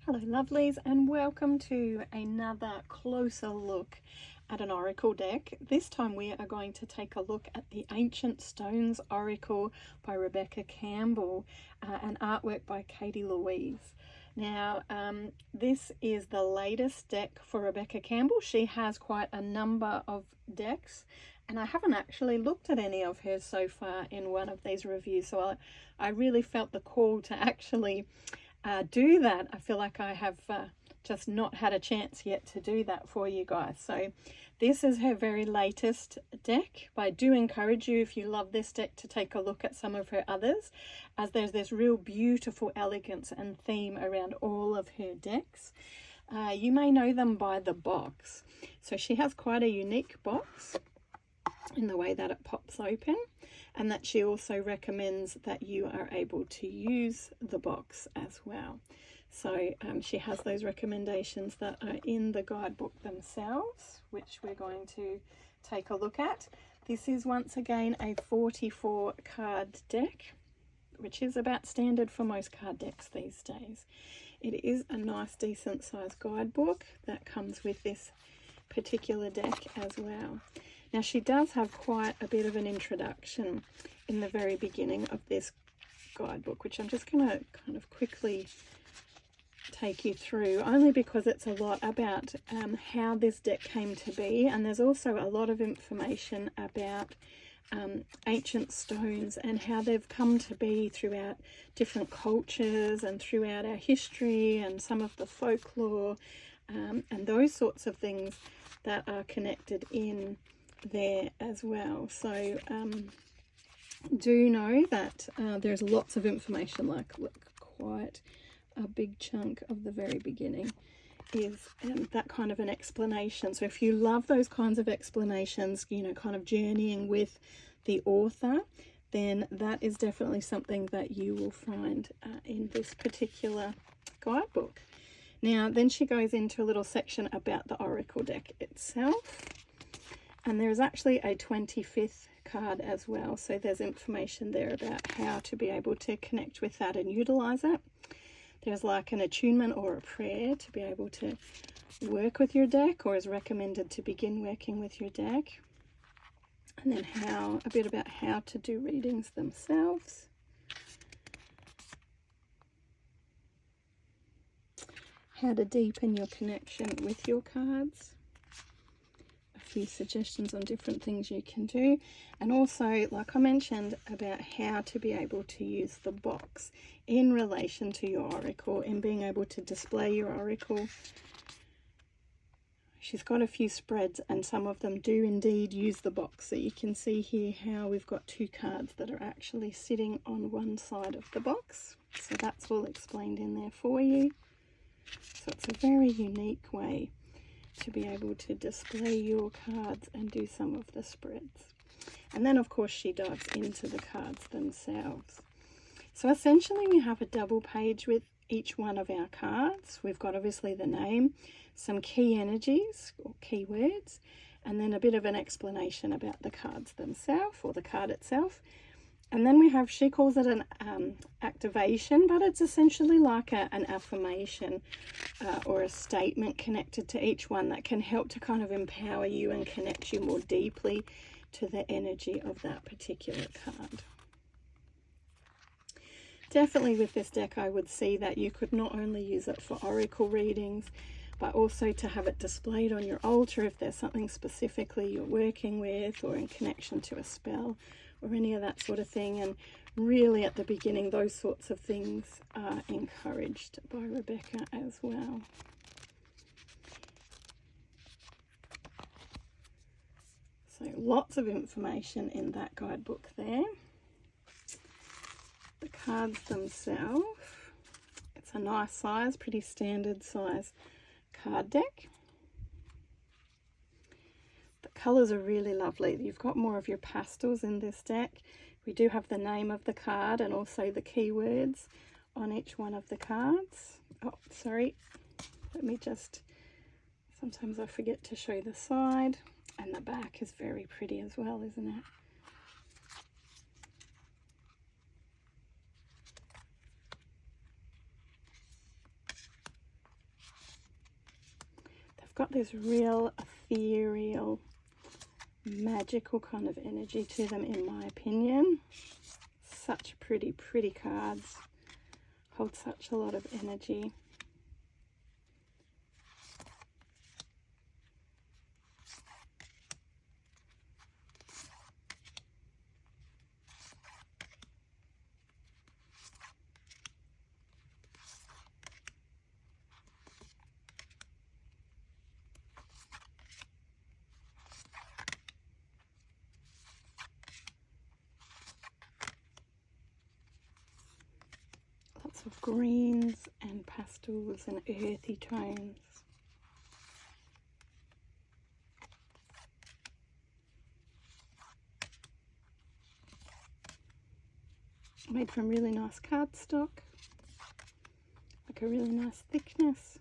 Hello lovelies, and welcome to another closer look at an oracle deck. This time we are going to take a look at the Ancient Stones Oracle by Rebecca Campbell, and artwork by Katie Louise. Now this is the latest deck for Rebecca Campbell. She has quite a number of decks, and I haven't actually looked at any of hers so far in one of these reviews, so I really felt the call to actually do that. I feel like I have just not had a chance yet to do that for you guys. So this is her very latest deck, but I do encourage you, if you love this deck, to take a look at some of her others, as there's this real beautiful elegance and theme around all of her decks. You may know them by the box. So she has quite a unique box in the way that it pops open, and that she also recommends that you are able to use the box as well. So she has those recommendations that are in the guidebook themselves, which we're going to take a look at. This is once again a 44 card deck, which is about standard for most card decks these days. It is a nice decent sized guidebook that comes with this particular deck as well. Now she does have quite a bit of an introduction in the very beginning of this guidebook, which I'm just going to kind of quickly take you through, only because it's a lot about how this deck came to be, and there's also a lot of information about ancient stones and how they've come to be throughout different cultures and throughout our history and some of the folklore, and those sorts of things that are connected in there as well. So do know that there's lots of information, like look, quite a big chunk of the very beginning is that kind of an explanation. So if you love those kinds of explanations, you know, kind of journeying with the author, then that is definitely something that you will find in this particular guidebook. Now then she goes into a little section about the oracle deck itself, and there's actually a 25th card as well. So there's information there about how to be able to connect with that and utilize it. There's like an attunement or a prayer to be able to work with your deck, or is recommended to begin working with your deck. And then a bit about how to do readings themselves. How to deepen your connection with your cards. Few suggestions on different things you can do, and also, like I mentioned, about how to be able to use the box in relation to your oracle and being able to display your oracle. She's got a few spreads, and some of them do indeed use the box. So you can see here how we've got two cards that are actually sitting on one side of the box. So that's all explained in there for you. So it's a very unique way to be able to display your cards and do some of the spreads. And then of course she dives into the cards themselves. So essentially we have a double page with each one of our cards. We've got obviously the name, some key energies or keywords, and then a bit of an explanation about the cards themselves, or the card itself. And then we have, she calls it an activation, but it's essentially like an affirmation or a statement connected to each one that can help to kind of empower you and connect you more deeply to the energy of that particular card. Definitely with this deck, I would see that you could not only use it for oracle readings, but also to have it displayed on your altar if there's something specifically you're working with, or in connection to a spell, or any of that sort of thing. And really at the beginning, those sorts of things are encouraged by Rebecca as well. So lots of information in that guidebook there. The cards themselves, it's a nice size, pretty standard size card deck. Colours are really lovely. You've got more of your pastels in this deck. We do have the name of the card and also the keywords on each one of the cards. Oh, sorry. Let me just, sometimes I forget to show the side. And the back is very pretty as well, isn't it? they've got this real ethereal, magical kind of energy to them, in my opinion. Such pretty, pretty cards. Hold such a lot of energy. Lots of greens and pastels and earthy tones. Made from really nice cardstock, like a really nice thickness.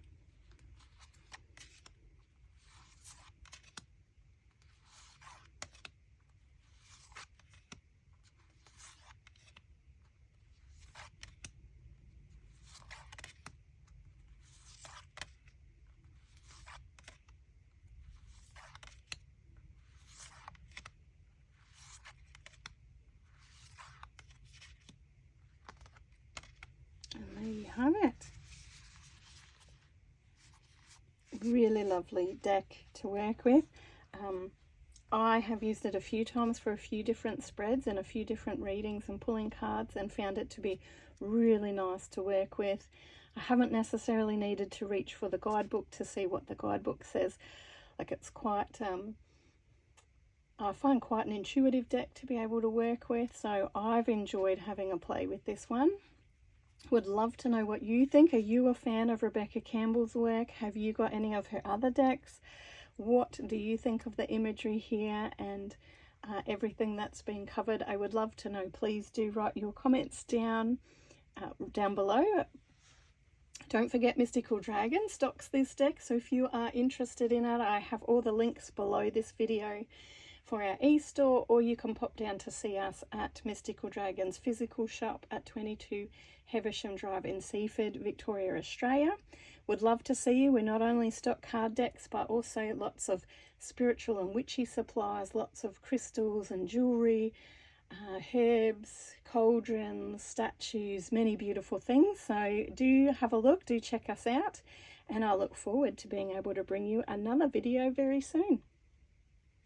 And there you have it. Really lovely deck to work with. I have used it a few times for a few different spreads and a few different readings and pulling cards, and found it to be really nice to work with. I haven't necessarily needed to reach for the guidebook to see what the guidebook says. Like, it's quite, I find quite an intuitive deck to be able to work with, so I've enjoyed having a play with this one. Would love to know what you think. Are you a fan of Rebecca Campbell's work? Have you got any of her other decks? What do you think of the imagery here and everything that's been covered? I would love to know. Please do write your comments down below. Don't forget, Mystical Dragon stocks this deck, so if you are interested in it, I have all the links below this video for our e-store, or you can pop down to see us at Mystical Dragon's physical shop at 22 Heversham Drive in Seaford, Victoria, Australia. Would love to see you. We not only stock card decks, but also lots of spiritual and witchy supplies, lots of crystals and jewellery, herbs, cauldrons, statues, many beautiful things. So do have a look, do check us out, and I look forward to being able to bring you another video very soon.